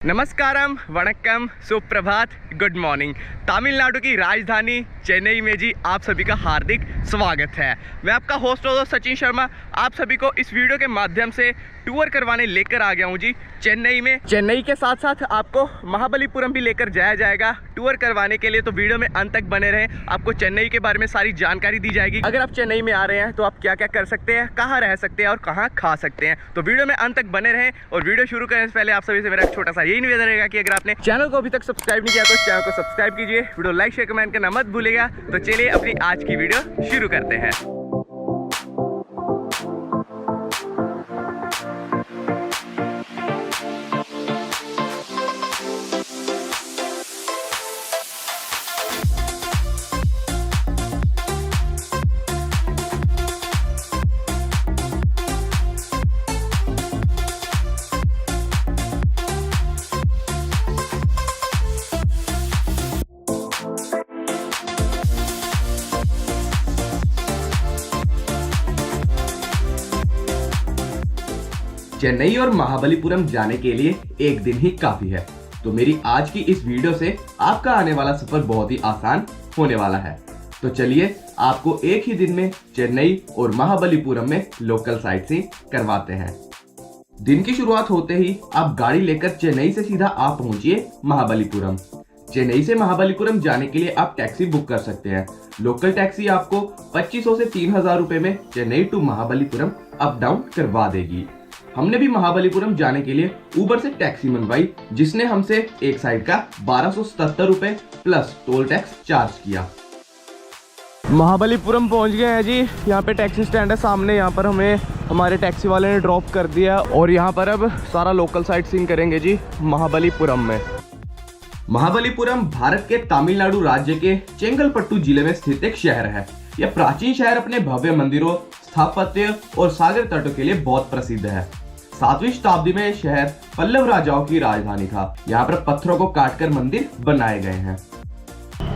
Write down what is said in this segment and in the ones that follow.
नमस्कारम, वणक्कम, सुप्रभात, good morning. Tamil Nadu की राजधानी चेन्नई में जी आप सभी का हार्दिक स्वागत है। मैं आपका होस्ट हूँ सचिन शर्मा। आप सभी को इस वीडियो के माध्यम से टूर करवाने लेकर आ गया हूँ जी चेन्नई में। चेन्नई के साथ साथ आपको महाबलीपुरम भी लेकर जाया जाएगा टूर करवाने के लिए, तो वीडियो में अंत तक बने रहें। आपको चेन्नई के बारे में सारी जानकारी दी जाएगी। अगर आप चेन्नई में आ रहे हैं तो आप क्या क्या कर सकते हैं, कहाँ रह सकते हैं और कहाँ खा सकते हैं, तो वीडियो में अंत तक बने रहें। और वीडियो शुरू करने से पहले आप सभी से मेरा छोटा सा यही निवेदन रहेगा कि अगर आपने चैनल को अभी तक सब्सक्राइब नहीं किया तो चैनल को सब्सक्राइब कीजिए, वीडियो लाइक शेयर कमेंट करना मत भूलिएगा। तो चलिए अपनी आज की वीडियो शुरू करते हैं। चेन्नई और महाबलीपुरम जाने के लिए एक दिन ही काफी है, तो मेरी आज की इस वीडियो से आपका आने वाला सफर बहुत ही आसान होने वाला है। तो चलिए आपको एक ही दिन में चेन्नई और महाबलीपुरम में लोकल साइटसीइंग करवाते हैं। दिन की शुरुआत होते ही आप गाड़ी लेकर चेन्नई से सीधा आप पहुंचिए महाबलीपुरम। चेन्नई से महाबलीपुरम जाने के लिए आप टैक्सी बुक कर सकते हैं। लोकल टैक्सी आपको 2500 से 3000 रुपए में Chennai to Mahabalipuram up down करवा देगी। हमने भी महाबलीपुरम जाने के लिए उबर से टैक्सी मंगवाई, जिसने हमसे एक साइड का 1277 रुपए प्लस टोल टैक्स चार्ज किया। महाबलीपुरम पहुंच गए हैं जी। यहाँ पे टैक्सी स्टैंड है सामने, यहाँ पर हमें हमारे टैक्सी वाले ने ड्रॉप कर दिया और यहाँ पर अब सारा लोकल साइट सीइंग करेंगे जी महाबलीपुरम में। महाबलीपुरम भारत के तमिलनाडु राज्य के चेंगलपट्टू जिले में स्थित एक शहर है। यह प्राचीन शहर अपने भव्य मंदिरों, स्थापत्य और सागर तटों के लिए बहुत प्रसिद्ध है। 7वीं शताब्दी में शहर पल्लव राजाओं की राजधानी था। यहाँ पर पत्थरों को काटकर मंदिर बनाए गए हैं।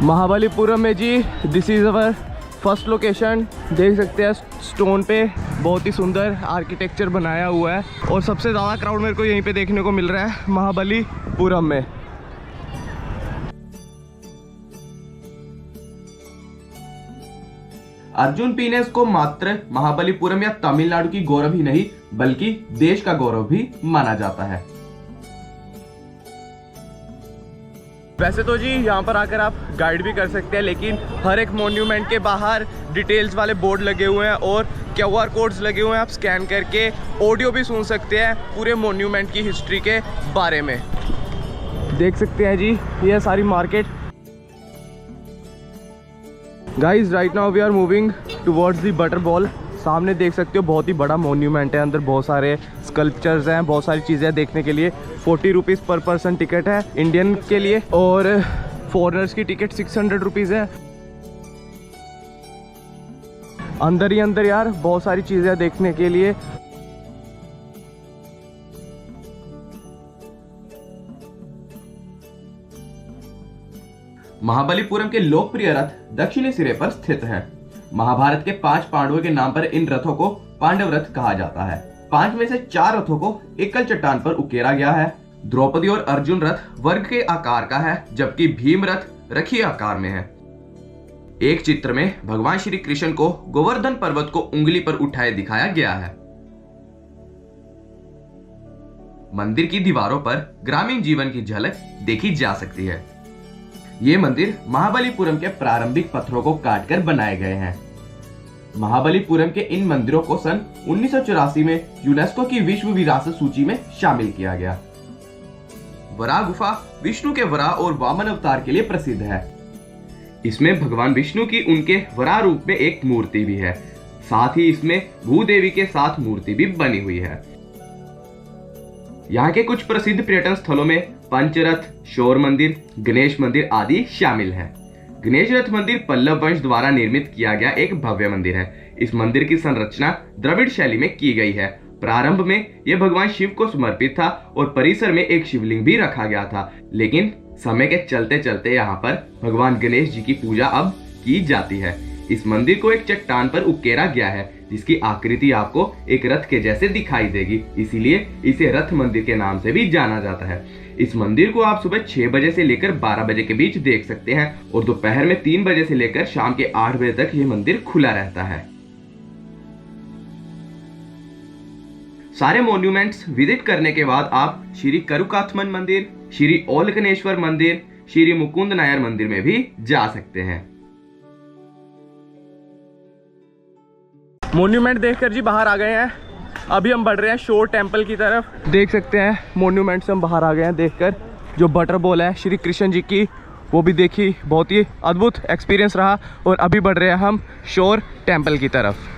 महाबलीपुरम में जी this is our first location. देख सकते हैं स्टोन पे बहुत ही सुंदर आर्किटेक्चर बनाया हुआ है और सबसे ज़्यादा क्राउड मेरे को यहीं पे देखने को मिल रहा है महाबलीपुरम में। अर्जुन पीनेस को मात्र महाबलीपुरम या तमिलनाडु की गौरव ही नहीं बल्कि देश का गौरव भी माना जाता है। वैसे तो जी यहाँ पर आकर आप गाइड भी कर सकते हैं, लेकिन हर एक मॉन्यूमेंट के बाहर डिटेल्स वाले बोर्ड लगे हुए हैं और QR कोड्स लगे हुए हैं। आप स्कैन करके ऑडियो भी सुन सकते हैं पूरे मॉन्यूमेंट की हिस्ट्री के बारे में। देख सकते हैं जी ये सारी market. Guys right now we are moving towards the butter ball. सामने देख सकते हो बहुत ही बड़ा मॉन्यूमेंट है, अंदर बहुत सारे स्कल्पचर्स हैं, बहुत सारी चीज़ें देखने के लिए। 40 रुपीज़ पर पर्सन टिकट है इंडियन के लिए और फॉरेनर्स की टिकट 600 रुपीज़ है। अंदर ही अंदर यार बहुत सारी चीज़ें देखने के लिए। महाबलीपुरम के लोकप्रिय रथ दक्षिणी सिरे पर स्थित है। महाभारत के 5 पांडवों के नाम पर इन रथों को पांडव रथ कहा जाता है। 5 में से 4 रथों को एकल चट्टान पर उकेरा गया है। द्रौपदी और अर्जुन रथ वर्ग के आकार का है, जबकि भीम रथ रखी आकार में है। एक चित्र में भगवान श्री कृष्ण को गोवर्धन पर्वत को उंगली पर उठाए दिखाया गया है। मंदिर की दीवारों पर ग्रामीण जीवन की झलक देखी जा सकती है। ये मंदिर महाबलीपुरम के प्रारंभिक पत्थरों को काटकर बनाए गए हैं। महाबलीपुरम के इन मंदिरों को सन 1984 में यूनेस्को की विश्व विरासत सूची में शामिल किया गया। वराह गुफा विष्णु के वराह और वामन अवतार के लिए प्रसिद्ध है। इसमें भगवान विष्णु की उनके वराह रूप में एक मूर्ति भी है। साथ ही इसमें भूदेवी के साथ मूर्ति भी बनी हुई है। यहाँ के कुछ प्रसिद्ध पर्यटन स्थलों में पंचरथ, शोर मंदिर, गणेश मंदिर आदि शामिल हैं। गणेश रथ मंदिर पल्लव वंश द्वारा निर्मित किया गया एक भव्य मंदिर है। इस मंदिर की संरचना द्रविड़ शैली में की गई है। प्रारंभ में यह भगवान शिव को समर्पित था और परिसर में एक शिवलिंग भी रखा गया था, लेकिन समय के चलते चलते यहाँ पर भगवान गणेश जी की पूजा अब की जाती है। इस मंदिर को एक चट्टान पर उकेरा गया है, जिसकी आकृति आपको एक रथ के जैसे दिखाई देगी, इसीलिए इसे रथ मंदिर के नाम से भी जाना जाता है। इस मंदिर को आप सुबह 6 बजे से लेकर 12 बजे के बीच देख सकते हैं और दोपहर में 3 बजे से लेकर शाम के 8 बजे तक ये मंदिर खुला रहता है। सारे मॉन्यूमेंट्स विजिट करने के बाद आप श्री करुकाथमन मंदिर, श्री ओलकनेश्वर मंदिर, श्री मुकुंद नायर मंदिर में भी जा सकते हैं। मॉन्यूमेंट देखकर जी बाहर आ गए हैं। अभी हम बढ़ रहे हैं शोर टेम्पल की तरफ। देख सकते हैं मॉन्यूमेंट से हम बाहर आ गए हैं देखकर। जो बटर बॉल है श्री कृष्ण जी की, वो भी देखी, बहुत ही अद्भुत एक्सपीरियंस रहा। और अभी बढ़ रहे हैं हम शोर टेम्पल की तरफ।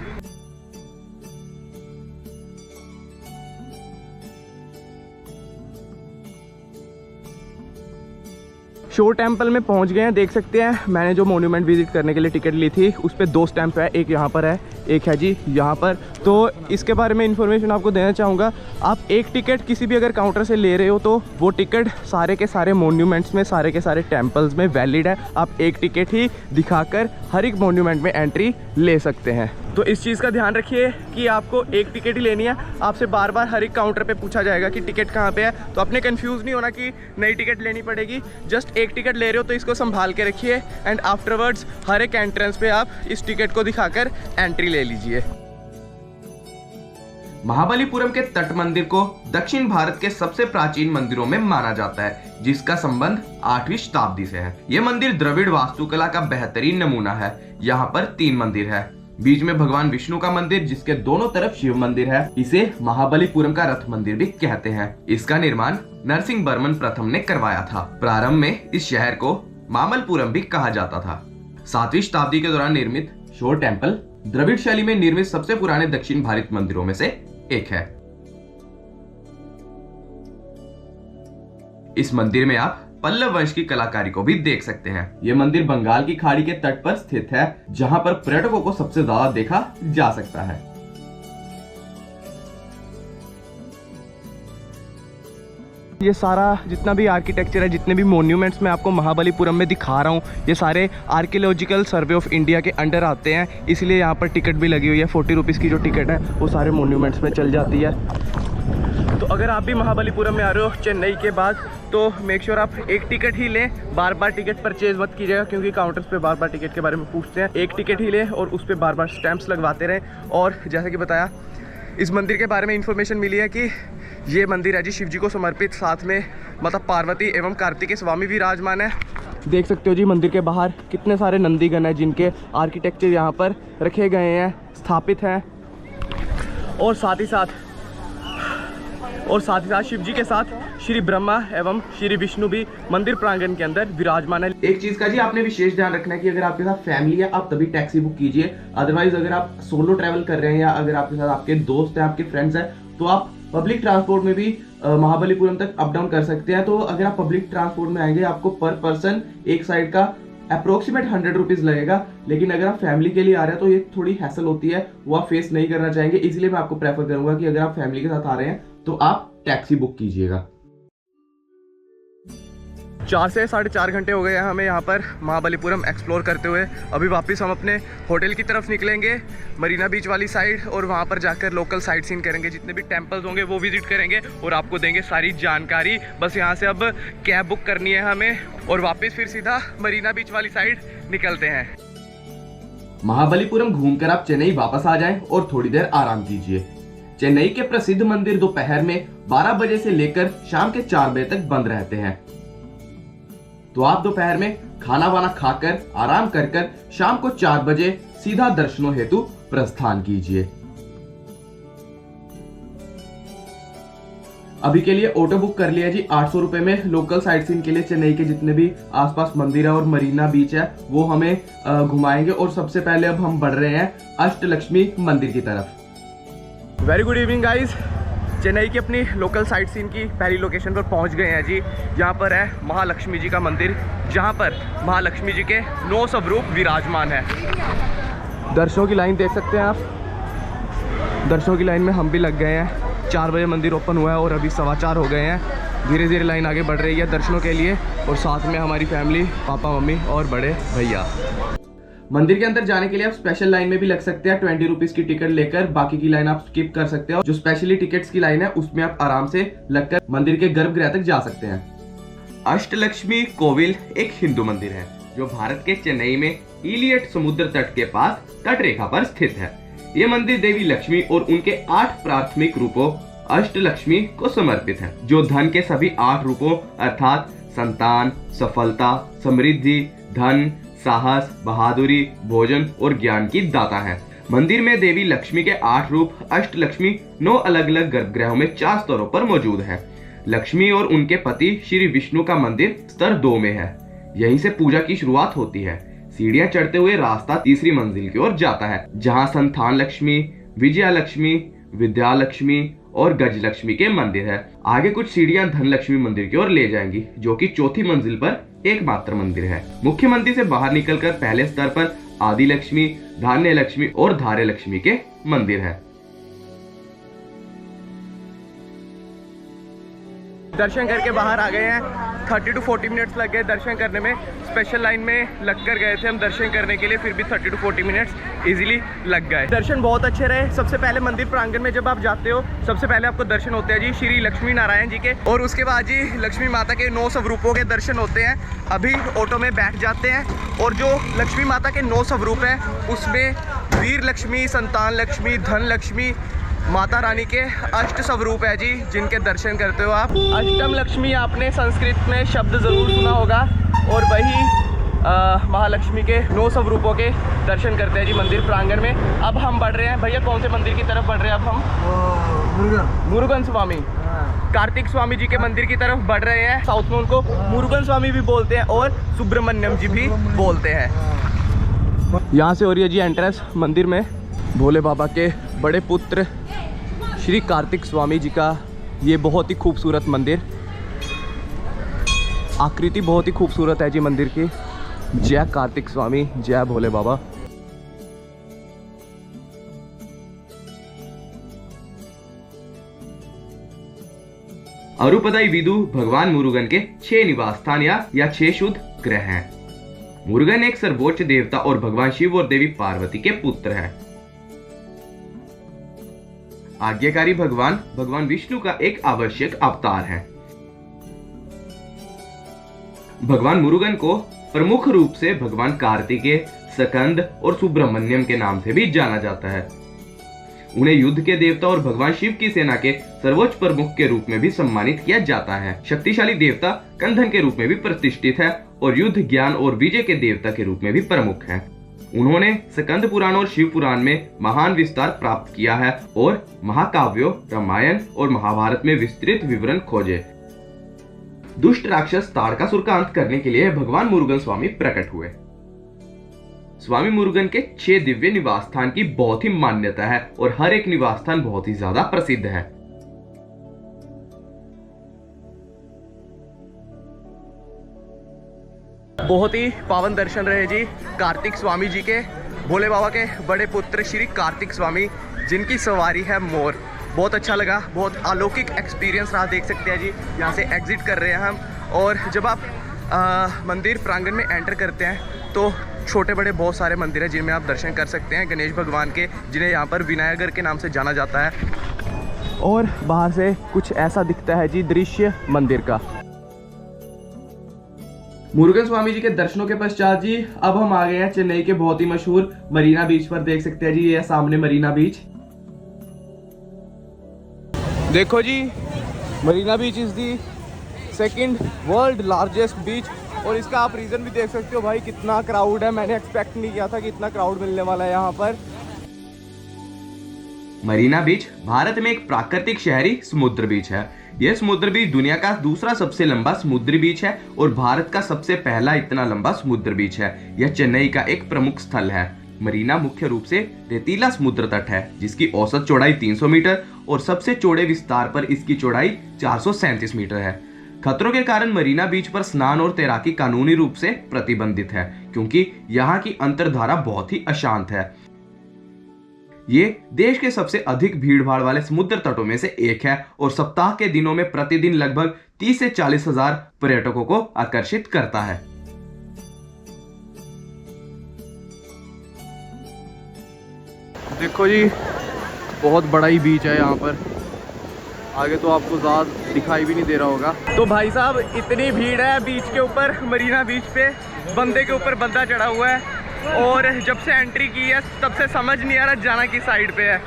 शोर टेम्पल में पहुंच गए हैं। देख सकते हैं मैंने जो मॉन्यूमेंट विजिट करने के लिए टिकट ली थी उस पर 2 स्टैंप है, एक यहाँ पर है, एक है जी यहाँ पर। तो इसके बारे में इन्फॉर्मेशन आपको देना चाहूँगा। आप एक टिकट किसी भी अगर काउंटर से ले रहे हो तो वो टिकट सारे के सारे मॉन्यूमेंट्स में, सारे के सारे टेम्पल्स में वैलिड है। आप एक टिकट ही दिखाकर हर एक मॉन्यूमेंट में एंट्री ले सकते हैं। तो इस चीज़ का ध्यान रखिए कि आपको एक टिकट ही लेनी है। आपसे बार बार हर एक काउंटर पे पूछा जाएगा कि टिकट कहाँ पे है, तो आपने कंफ्यूज नहीं होना कि नई टिकट लेनी पड़ेगी। जस्ट एक टिकट ले रहे हो तो इसको संभाल के रखिए एंड आफ्टरवर्ड्स हर एक एंट्रेंस पे आप इस टिकट को दिखाकर एंट्री ले लीजिए। महाबलीपुरम के तट मंदिर को दक्षिण भारत के सबसे प्राचीन मंदिरों में माना जाता है, जिसका संबंध 8वीं शताब्दी से है। यह मंदिर द्रविड़ वास्तुकला का बेहतरीन नमूना है। यहाँ पर 3 मंदिर है। बीच में भगवान विष्णु का मंदिर, जिसके दोनों तरफ शिव मंदिर है। इसे महाबलीपुरम का रथ मंदिर भी कहते हैं। इसका निर्माण नरसिंह वर्मन प्रथम ने करवाया था। प्रारंभ में इस शहर को मामलपुरम भी कहा जाता था। 7वीं शताब्दी के दौरान निर्मित शोर टेम्पल द्रविड़ शैली में निर्मित सबसे पुराने दक्षिण भारतीय मंदिरों में से एक है। इस मंदिर में आप पल्लव वंश की कलाकारी को भी देख सकते हैं। यह मंदिर बंगाल की खाड़ी के तट पर स्थित है, जहां पर पर्यटकों को सबसे ज्यादा देखा जा सकता है। ये सारा जितना भी आर्किटेक्चर है, जितने भी मॉन्यूमेंट्स मैं आपको महाबलीपुरम में दिखा रहा हूँ, ये सारे आर्कियोलॉजिकल सर्वे ऑफ इंडिया के अंडर आते हैं। इसलिए यहाँ पर टिकट भी लगी हुई है। 40 रुपीज़ की जो टिकट है वो सारे मॉन्यूमेंट्स में चल जाती है। तो अगर आप भी महाबलीपुरम में आ रहे हो चेन्नई के बाद, तो मेक श्योर आप एक टिकट ही लें। बार बार टिकट परचेज मत कीजिएगा, क्योंकि काउंटर्स पे बार बार टिकट के बारे में पूछते हैं। एक टिकट ही लें और उस पर बार बार स्टैंप्स लगवाते रहें। और जैसा कि बताया, इस मंदिर के बारे में इन्फॉर्मेशन मिली है कि ये मंदिर है जी शिव जी को समर्पित। साथ में माता पार्वती एवं कार्तिकेय स्वामी विराजमान है। देख सकते हो जी मंदिर के बाहर कितने सारे नंदीगण हैं, जिनके आर्किटेक्चर यहाँ पर रखे गए हैं, स्थापित हैं। और साथ ही साथ शिव जी के साथ श्री ब्रह्मा एवं श्री विष्णु भी मंदिर प्रांगण के अंदर विराजमान है। एक चीज का जी आपने विशेष ध्यान रखना है कि अगर आपके साथ फैमिली है आप तभी टैक्सी बुक कीजिए। अदरवाइज अगर आप सोलो ट्रैवल कर रहे हैं या अगर आपके साथ आपके दोस्त हैं, आपके फ्रेंड्स हैं, तो आप पब्लिक ट्रांसपोर्ट में भी महाबलीपुरम तक अप डाउन कर सकते हैं। तो अगर आप पब्लिक ट्रांसपोर्ट में आएंगे, आपको पर पर्सन एक साइड का अप्रोक्सीमेट 100 रुपीज लगेगा। लेकिन अगर आप फैमिली के लिए आ रहे हैं तो ये थोड़ी हैसल होती है, वो आप फेस नहीं करना चाहेंगे। इसलिए मैं आपको प्रेफर करूंगा कि अगर आप फैमिली के साथ आ रहे हैं तो आप टैक्सी बुक कीजिएगा। 4 से 4.5 घंटे हो गए हैं हमें यहाँ पर महाबलीपुरम एक्सप्लोर करते हुए। अभी वापस हम अपने होटल की तरफ निकलेंगे, मरीना बीच वाली साइड, और वहाँ पर जाकर लोकल साइट सीन करेंगे। जितने भी टेम्पल्स होंगे वो विजिट करेंगे और आपको देंगे सारी जानकारी। बस यहाँ से अब कैब बुक करनी है हमें और वापस फिर सीधा मरीना बीच वाली साइड निकलते हैं। महाबलीपुरम घूमकर आप चेन्नई वापस आ जाएं और थोड़ी देर आराम कीजिए। चेन्नई के प्रसिद्ध मंदिर दोपहर में 12 बजे से लेकर शाम के 4 बजे तक बंद रहते हैं। तो आप दोपहर में खाना वाना खाकर आराम कर शाम को 4 बजे सीधा दर्शनों हेतु प्रस्थान कीजिए। अभी के लिए ऑटो बुक कर लिया जी 800 रुपए में। लोकल साइट सीन के लिए चेन्नई के जितने भी आसपास मंदिर है और मरीना बीच है वो हमें घुमाएंगे। और सबसे पहले अब हम बढ़ रहे हैं अष्टलक्ष्मी मंदिर की तरफ। Very good evening guys. Chennai की अपनी लोकल साइट सीन की पहली लोकेशन पर पहुंच गए हैं जी। यहाँ पर है महालक्ष्मी जी का मंदिर, जहाँ पर महालक्ष्मी जी के 9 स्वरूप विराजमान है। दर्शनों की लाइन देख सकते हैं आप। दर्शनों की लाइन में हम भी लग गए हैं। 4 बजे मंदिर ओपन हुआ है और अभी 4:15 हो गए हैं। धीरे धीरे लाइन आगे बढ़ रही है दर्शनों के लिए, और साथ में हमारी फैमिली, पापा मम्मी और बड़े भैया। मंदिर के अंदर जाने के लिए आप स्पेशल लाइन में भी लग सकते हैं 20 रुपीज की टिकट लेकर, बाकी की लाइन आप स्किप कर सकते हो। जो स्पेशली टिकट्स की लाइन है उसमें आप आराम से लगकर मंदिर के गर्भगृह तक जा सकते हैं। अष्टलक्ष्मी कोविल एक हिंदू मंदिर है जो भारत के चेन्नई में इलियट समुद्र तट के पास तट रेखा पर स्थित है। ये मंदिर देवी लक्ष्मी और उनके 8 प्राथमिक रूपों अष्टलक्ष्मी को समर्पित है, जो धन के सभी 8 रूपों अर्थात संतान, सफलता, समृद्धि, धन, साहस, बहादुरी, भोजन और ज्ञान की दाता है। मंदिर में देवी लक्ष्मी के 8 रूप अष्टलक्ष्मी 9 अलग अलग गर्भगृहों में 4 स्तरों पर मौजूद है। लक्ष्मी और उनके पति श्री विष्णु का मंदिर स्तर 2 में है। यहीं से पूजा की शुरुआत होती है। सीढ़ियां चढ़ते हुए रास्ता तीसरी मंजिल की ओर जाता है, जहां संतान लक्ष्मी, विजया लक्ष्मी, विद्या लक्ष्मी और गज लक्ष्मी के मंदिर है। आगे कुछ सीढ़ियां धन लक्ष्मी मंदिर की ओर ले जाएंगी, जो कि चौथी मंजिल पर एकमात्र मंदिर है। मुख्य मंदिर से बाहर निकलकर पहले स्तर पर आदि लक्ष्मी, धान्य लक्ष्मी और धार्य लक्ष्मी के मंदिर है। दर्शन करके बाहर आ गए हैं। 30 to 40 मिनट्स लग गए दर्शन करने में। स्पेशल लाइन में लग कर गए थे हम दर्शन करने के लिए, फिर भी 30 to 40 मिनट्स इजीली लग गए। दर्शन बहुत अच्छे रहे। सबसे पहले मंदिर प्रांगण में जब आप जाते हो, सबसे पहले आपको दर्शन होते हैं जी श्री लक्ष्मी नारायण जी के, और उसके बाद जी लक्ष्मी माता के 9 स्वरूपों के दर्शन होते हैं। अभी ऑटो में बैठ जाते हैं, और जो लक्ष्मी माता के 9 स्वरूप हैं उसमें वीर लक्ष्मी, संतान लक्ष्मी, धन लक्ष्मी, माता रानी के 8 स्वरूप है जी, जिनके दर्शन करते हो आप। अष्टम लक्ष्मी आपने संस्कृत में शब्द ज़रूर सुना होगा, और वही महालक्ष्मी के 9 स्वरूपों के दर्शन करते हैं जी मंदिर प्रांगण में। अब हम बढ़ रहे हैं भैया, कौन से मंदिर की तरफ बढ़ रहे हैं अब हम? मुरुगन स्वामी, कार्तिक स्वामी जी के मंदिर की तरफ बढ़ रहे हैं। साउथ में उनको मुरुगन स्वामी भी बोलते हैं और सुब्रमण्यम जी भी बोलते हैं। यहाँ से हो रही है जी एंट्रेंस मंदिर में। भोले बाबा के बड़े पुत्र श्री कार्तिक स्वामी जी का ये बहुत ही खूबसूरत मंदिर, आकृति बहुत ही खूबसूरत है जी मंदिर की। जय कार्तिक स्वामी, जय भोले बाबा। अरुपदाई विदु भगवान मुरुगन के 6 निवास स्थान या 6 शुद्ध ग्रह हैं। मुरुगन एक सर्वोच्च देवता और भगवान शिव और देवी पार्वती के पुत्र हैं। आज्ञाकारी भगवान विष्णु का एक आवश्यक अवतार है। भगवान मुरुगन को प्रमुख रूप से भगवान कार्तिकेय, स्कंद और सुब्रमण्यम के नाम से भी जाना जाता है। उन्हें युद्ध के देवता और भगवान शिव की सेना के सर्वोच्च प्रमुख के रूप में भी सम्मानित किया जाता है। शक्तिशाली देवता कंधन के रूप में भी प्रतिष्ठित है और युद्ध, ज्ञान और विजय के देवता के रूप में भी प्रमुख है। उन्होंने स्कंद पुराण और शिव पुराण में महान विस्तार प्राप्त किया है और महाकाव्यों, रामायण और महाभारत में विस्तृत विवरण खोजे। दुष्ट राक्षस तारकासुर का अंत करने के लिए भगवान मुरुगन स्वामी प्रकट हुए। स्वामी मुरुगन के 6 दिव्य निवास स्थान की बहुत ही मान्यता है और हर एक निवास स्थान बहुत ही ज्यादा प्रसिद्ध है। बहुत ही पावन दर्शन रहे जी कार्तिक स्वामी जी के, भोले बाबा के बड़े पुत्र श्री कार्तिक स्वामी, जिनकी सवारी है मोर। बहुत अच्छा लगा, बहुत अलौकिक एक्सपीरियंस रहा। देख सकते हैं जी, यहाँ से एग्जिट कर रहे हैं हम, और जब आप मंदिर प्रांगण में एंटर करते हैं तो छोटे बड़े बहुत सारे मंदिर हैं जिनमें आप दर्शन कर सकते हैं गणेश भगवान के, जिन्हें यहाँ पर विनायकर के नाम से जाना जाता है। और बाहर से कुछ ऐसा दिखता है जी दृश्य मंदिर का। मुरुगन स्वामी जी के दर्शनों के पश्चात जी अब हम आ गए हैं चेन्नई के बहुत ही मशहूर मरीना बीच पर। देख सकते हैं जी, ये सामने मरीना बीच। देखो जी, Marina beach is the second world largest beach, और इसका आप रीजन भी देख सकते हो भाई, कितना क्राउड है। मैंने एक्सपेक्ट नहीं किया था कि इतना क्राउड मिलने वाला है यहाँ पर। मरीना बीच भारत में एक प्राकृतिक शहरी समुद्र बीच है। यह समुद्र बीच दुनिया का दूसरा सबसे लंबा समुद्री बीच है और भारत का सबसे पहला इतना लंबा समुद्र बीच है। यह चेन्नई का एक प्रमुख स्थल है। मरीना मुख्य रूप से रेतीला समुद्र तट है, जिसकी औसत चौड़ाई 300 मीटर और सबसे चौड़े विस्तार पर इसकी चौड़ाई 437 मीटर है। खतरों के कारण मरीना बीच पर स्नान और तैराकी कानूनी रूप से प्रतिबंधित है, क्योंकि यहाँ की अंतर्धारा बहुत ही अशांत है। ये देश के सबसे अधिक भीड़भाड़ वाले समुद्र तटों में से एक है और सप्ताह के दिनों में प्रतिदिन लगभग 30 से 40 हजार पर्यटकों को आकर्षित करता है। देखो जी, बहुत बड़ा ही बीच है यहाँ पर। आगे तो आपको ज़्यादा दिखाई भी नहीं दे रहा होगा। तो भाई साहब, इतनी भीड़ है बीच के ऊपर, मरीना बीच पे बंदे के ऊपर बंदा चढ़ा हुआ है। और जब से एंट्री की है तब से समझ नहीं आ रहा जाना किस साइड पे है।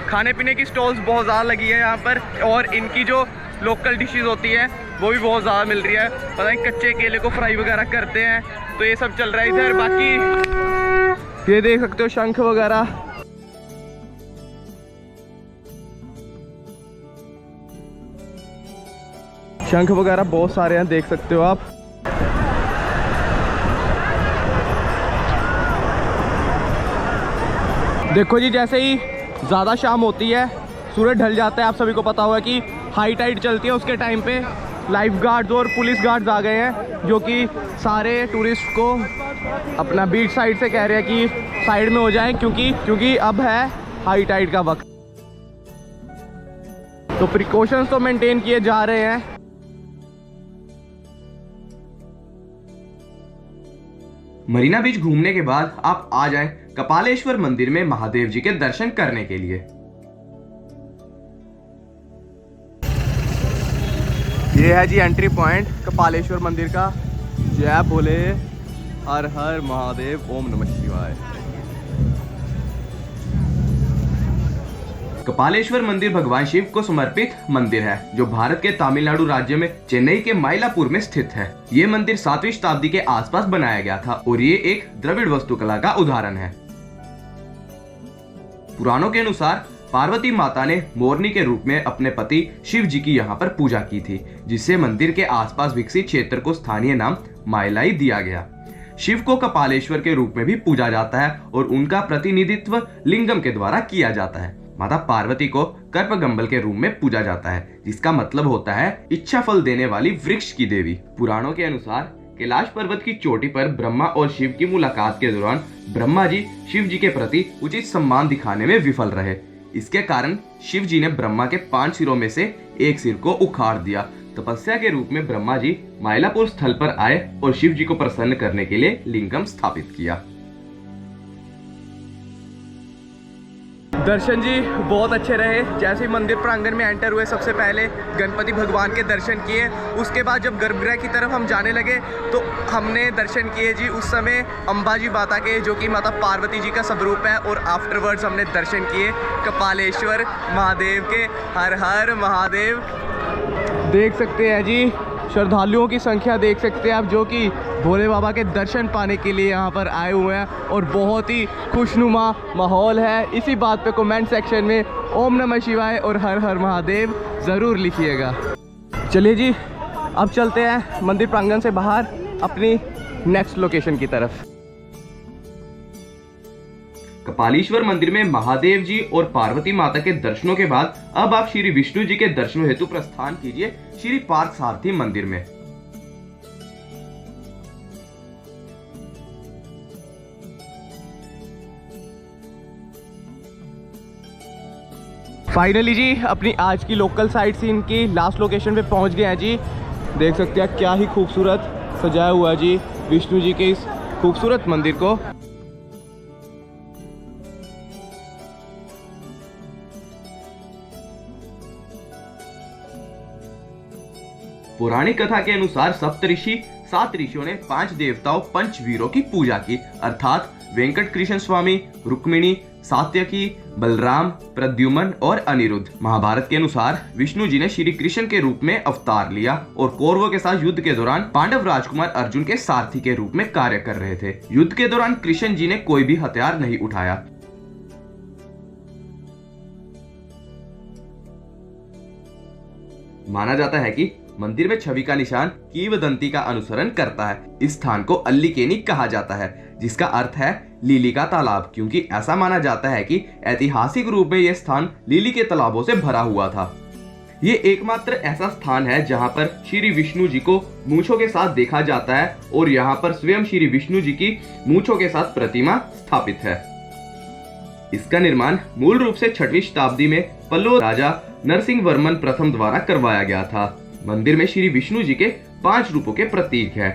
खाने पीने की स्टॉल्स बहुत ज़्यादा लगी है यहाँ पर, और इनकी जो लोकल डिशेज़ होती है वो भी बहुत ज़्यादा मिल रही है। पता नहीं कच्चे केले को फ्राई वगैरह करते हैं, तो ये सब चल रहा है इधर। बाकी ये देख सकते हो शंख वगैरह। शंख वगैरह बहुत सारे हैं, देख सकते हो आप। देखो जी, जैसे ही ज़्यादा शाम होती है, सूरज ढल जाता है, आप सभी को पता होगा कि हाई टाइड चलती है, उसके टाइम पे लाइफ गार्ड्स और पुलिस गार्ड्स आ गए हैं, जो कि सारे टूरिस्ट को अपना बीच साइड से कह रहे हैं कि साइड में हो जाएं, क्योंकि अब है हाई टाइड का वक्त। तो प्रिकॉशंस तो मेंटेन किए जा रहे हैं। मरीना बीच घूमने के बाद आप आ जाएं कपालेश्वर मंदिर में महादेव जी के दर्शन करने के लिए। ये है जी एंट्री पॉइंट कपालेश्वर मंदिर का। जय भोले, हर हर महादेव, ओम नमः शिवाय। कपालेश्वर मंदिर भगवान शिव को समर्पित मंदिर है, जो भारत के तमिलनाडु राज्य में चेन्नई के माइलापुर में स्थित है। ये मंदिर 7वीं शताब्दी के आसपास बनाया गया था और ये एक द्रविड़ वास्तुकला का उदाहरण है। पुराणों के अनुसार पार्वती माता ने मोरनी के रूप में अपने पति शिव जी की यहाँ पर पूजा की थी, जिससे मंदिर के आसपास विकसित क्षेत्र को स्थानीय नाम माइलाई दिया गया। शिव को कपालेश्वर के रूप में भी पूजा जाता है और उनका प्रतिनिधित्व लिंगम के द्वारा किया जाता है। माता पार्वती को कर्पगंबल के रूप में पूजा जाता है, जिसका मतलब होता है इच्छा फल देने वाली वृक्ष की देवी। पुराणों के अनुसार कैलाश पर्वत की चोटी पर ब्रह्मा और शिव की मुलाकात के दौरान ब्रह्मा जी शिव जी के प्रति उचित सम्मान दिखाने में विफल रहे। इसके कारण शिव जी ने ब्रह्मा के 5 सिरों में से एक सिर को उखाड़ दिया। तपस्या के रूप में ब्रह्मा जी माइलापुर स्थल पर आए और शिव जी को प्रसन्न करने के लिए लिंगम स्थापित किया। दर्शन जी बहुत अच्छे रहे। जैसे ही मंदिर प्रांगण में एंटर हुए, सबसे पहले गणपति भगवान के दर्शन किए। उसके बाद जब गर्भगृह की तरफ हम जाने लगे तो हमने दर्शन किए जी उस समय अंबाजी माता के, जो कि माता पार्वती जी का स्वरूप है। और आफ्टरवर्ड्स हमने दर्शन किए कपालेश्वर महादेव के। हर हर महादेव। देख सकते हैं जी, श्रद्धालुओं की संख्या देख सकते हैं आप, जो कि भोले बाबा के दर्शन पाने के लिए यहाँ पर आए हुए हैं। और बहुत ही खुशनुमा माहौल है। इसी बात पे कमेंट सेक्शन में ओम नमः शिवाय और हर हर महादेव ज़रूर लिखिएगा। चलिए जी, अब चलते हैं मंदिर प्रांगण से बाहर अपनी नेक्स्ट लोकेशन की तरफ। कपालेश्वर मंदिर में महादेव जी और पार्वती माता के दर्शनों के बाद अब आप श्री विष्णु जी के दर्शनों हेतु प्रस्थान कीजिए श्री पार्थसारथी मंदिर में। फाइनली जी अपनी आज की लोकल साइट सीन की लास्ट लोकेशन पे पहुंच गए हैं जी। देख सकते हैं क्या ही खूबसूरत सजाया हुआ है जी विष्णु जी के इस खूबसूरत मंदिर को। पौराणिक कथा के अनुसार सप्तऋषि 7 ऋषियों ने 5 देवताओं पंचवीरों की पूजा की, अर्थात वेंकट कृष्ण स्वामी, रुक्मिणी, सात्यकी, बलराम, प्रद्युम्न और अनिरुद्ध। महाभारत के अनुसार विष्णु जी ने श्री कृष्ण के रूप में अवतार लिया और कौरवों के साथ युद्ध के दौरान पांडव राजकुमार अर्जुन के सारथी के रूप में कार्य कर रहे थे। युद्ध के दौरान कृष्ण जी ने कोई भी हथियार नहीं उठाया। माना जाता है कि मंदिर में छवि का निशान किंवदंती का अनुसरण करता है। इस स्थान को अल्लिकेनी कहा जाता है, जिसका अर्थ है लीली का तालाब, क्योंकि ऐसा माना जाता है कि ऐतिहासिक रूप में यह स्थान लीली के तालाबों से भरा हुआ था। ये एकमात्र ऐसा स्थान है जहां पर श्री विष्णु जी को मूंछों के साथ देखा जाता है और यहाँ पर स्वयं श्री विष्णु जी की मूंछों के साथ प्रतिमा स्थापित है। इसका निर्माण मूल रूप से 6वीं शताब्दी में पल्लव राजा नरसिंह वर्मन प्रथम द्वारा करवाया गया था। मंदिर में श्री विष्णु जी के 5 रूपों के प्रतीक है: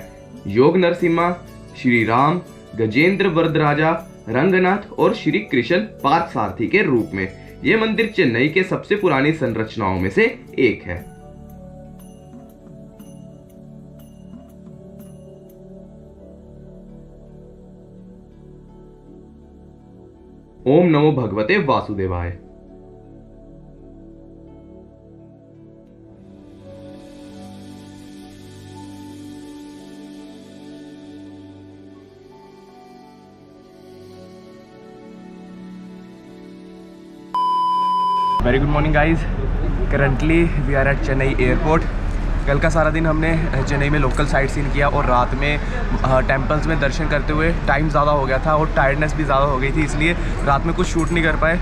योग नरसिम्हा, श्री राम, गजेंद्र वरदराजा, रंगनाथ और श्री कृष्ण पार्थसारथी के रूप में। ये मंदिर चेन्नई के सबसे पुरानी संरचनाओं में से एक है। ओम नमो भगवते वासुदेवाय। Very good morning guys. Currently we are at Chennai airport. कल का सारा दिन हमने चेन्नई में लोकल साइट सीन किया और रात में टेम्पल्स में दर्शन करते हुए टाइम ज़्यादा हो गया था और टायर्डनेस भी ज़्यादा हो गई थी, इसलिए रात में कुछ शूट नहीं कर पाए।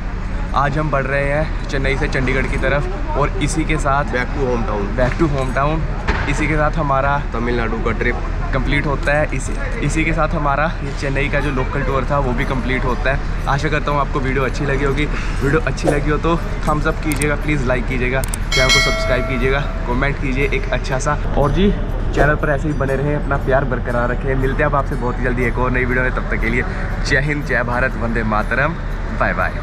आज हम बढ़ रहे हैं चेन्नई से चंडीगढ़ की तरफ और इसी के साथ बैक टू होम टाउन। इसी के साथ हमारा तमिलनाडु का ट्रिप कंप्लीट होता है। इसी के साथ हमारा ये चेन्नई का जो लोकल टूर था वो भी कंप्लीट होता है। आशा करता हूँ आपको वीडियो अच्छी लगी होगी। वीडियो अच्छी लगी हो तो थम्स अप कीजिएगा, प्लीज़ लाइक कीजिएगा, चैनल को सब्सक्राइब कीजिएगा, कमेंट कीजिए एक अच्छा सा, और जी चैनल पर ऐसे ही बने रहें, अपना प्यार बरकरार रखें। मिलते हैं अब आपसे बहुत ही जल्दी एक और नई वीडियो में। तब तक के लिए जय हिंद, जय भारत, वंदे मातरम, बाय बाय।